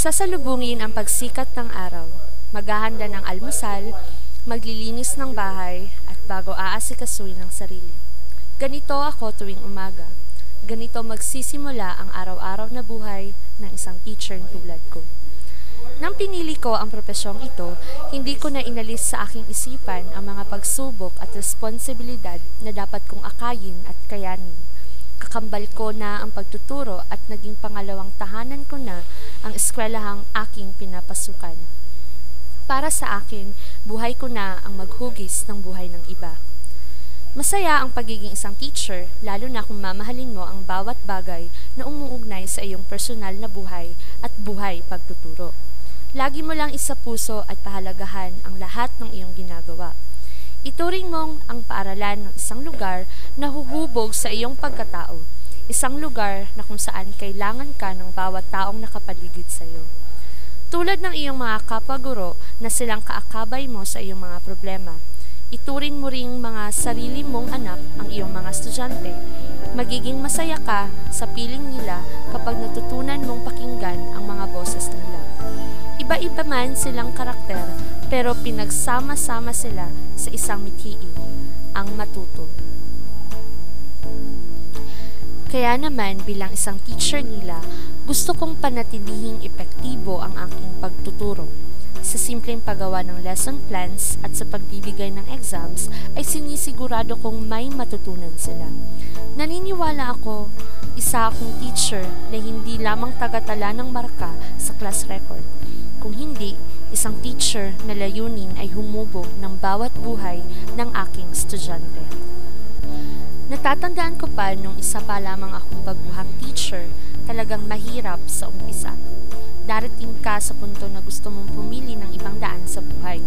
Sasalubungin ang pagsikat ng araw, maghahanda ng almusal, maglilinis ng bahay, at bago aasikasuhin ng sarili. Ganito ako tuwing umaga. Ganito magsisimula ang araw-araw na buhay ng isang teacher tulad ko. Nang pinili ko ang profesyong ito, hindi ko na inalis sa aking isipan ang mga pagsubok at responsibilidad na dapat kong akayin at kayanin. Kakambal ko na ang pagtuturo at naging pangalawang tahanan ko na ang eskwelahang aking pinapasukan. Para sa akin, buhay ko na ang maghugis ng buhay ng iba. Masaya ang pagiging isang teacher, lalo na kung mamahalin mo ang bawat bagay na umuugnay sa iyong personal na buhay at buhay pagtuturo. Lagi mo lang isapuso at pahalagahan ang lahat ng iyong ginagawa. Ituring mong ang paaralan ng isang lugar na huhubog sa iyong pagkatao, isang lugar na kung saan kailangan ka ng bawat taong nakapaligid sa iyo. Tulad ng iyong mga kapwa-guro na silang kaakabay mo sa iyong mga problema, ituring mo ring mga sarili mong anak ang iyong mga estudyante. Magiging masaya ka sa piling nila kapag natutunan mong pakinggan ang mga boses nila. Iba-iba man silang karakter, pero pinagsama-sama sila sa isang mithiin, ang matuto. Kaya naman bilang isang teacher nila, gusto kong panatilihing epektibo ang aking pagtuturo. Sa simpleng paggawa ng lesson plans at sa pagbibigay ng exams ay sinisigurado kong may matutunan sila. Naniniwala ako, isa akong teacher na hindi lamang tagatala ng marka sa class record. Kung hindi, isang teacher na layunin ay humubog ng bawat buhay ng aking estudyante. Natatandaan ko pa nung isa pa lamang akong baguhang teacher, talagang mahirap sa umpisa. Darating ka sa punto na gusto mong pumili ng ibang daan sa buhay.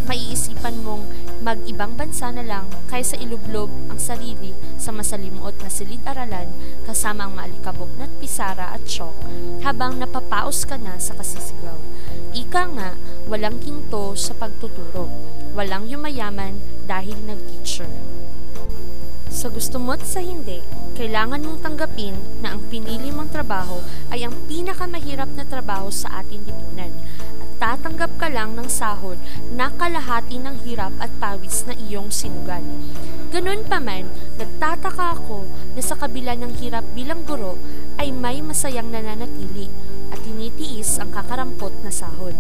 Maiisipan mong mag-ibang bansa na lang kaysa ilublob ang sarili sa masalimuot na silid-aralan kasama ang maalikabok na pisara at chalk habang napapaos ka na sa kasisigaw. Ika nga, walang ginto sa pagtuturo, walang yumayaman dahil nag-teacher. Sa gusto mo't sa hindi, kailangan mong tanggapin na ang pinili mong trabaho ay ang pinakamahirap na trabaho sa ating lipunan at tatanggap ka lang ng sahod na kalahati ng hirap at pawis na iyong sinugal. Ganun pa man, nagtataka ako na sa kabila ng hirap bilang guro ay may masayang nananatili at tinitiis ang kakarampot na sahod.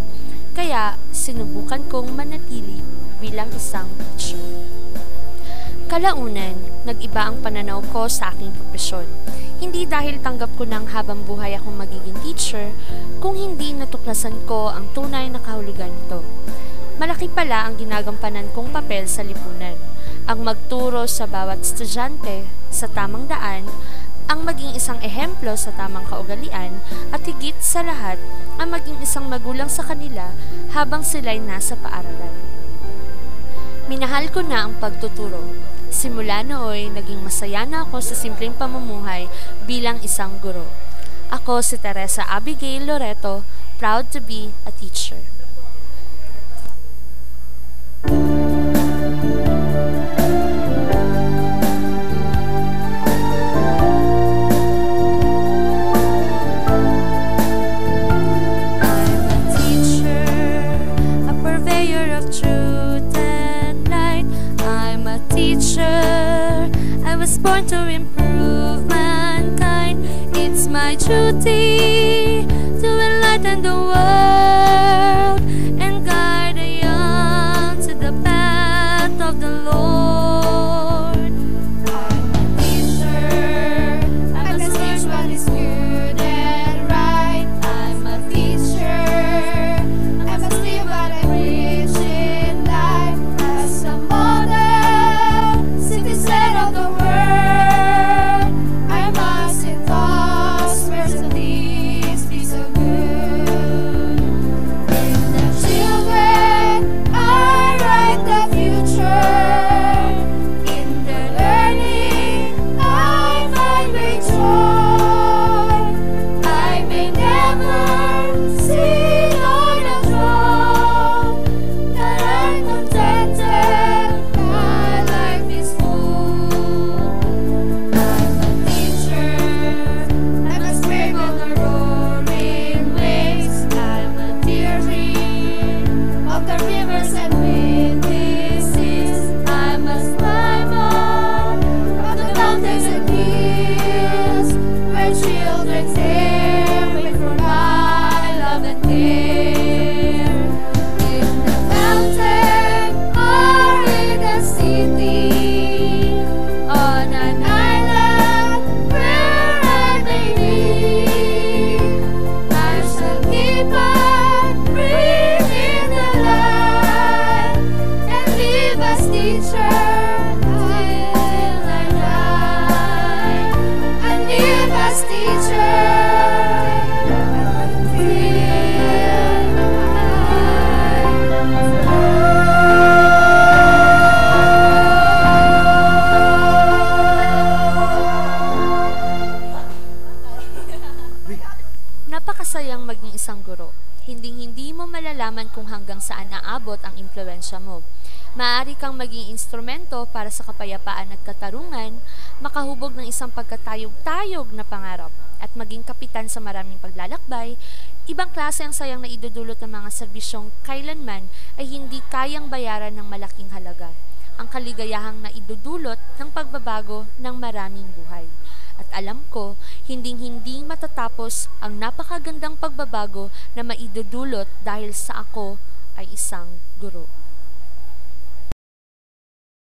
Kaya, sinubukan kong manatili bilang isang teacher. Kalaunan, nag-iba ang pananaw ko sa aking profesyon. Hindi dahil tanggap ko ng habang buhay akong magiging teacher, kung hindi natuklasan ko ang tunay na kahulugan nito. Malaki pala ang ginagampanan kong papel sa lipunan. Ang magturo sa bawat estudyante sa tamang daan, ang maging isang ehemplo sa tamang kaugalian, at higit sa lahat, ang maging isang magulang sa kanila habang sila'y nasa paaralan. Minahal ko na ang pagtuturo. Simula nooy, naging masaya na ako sa simpleng pamumuhay bilang isang guro. Ako si Teresa Abigail Loreto, proud to be a teacher. I was born to improve mankind. It's my duty to enlighten the world kayang maging isang guro. Hindi mo malalaman kung hanggang saan aabot ang impluwensya mo. Maaari kang maging instrumento para sa kapayapaan at katarungan, makahubog ng isang pagkatayog-tayog na pangarap, at maging kapitan sa maraming paglalakbay. Ibang klase ang sayang na idudulot ng mga serbisyong kailanman ay hindi kayang bayaran ng malaking halaga. Ang kaligayahang na idudulot ng pagbabago ng maraming buhay. At alam ko, hindi matatapos ang napakagandang pagbabago na maidudulot dahil sa ako ay isang guro.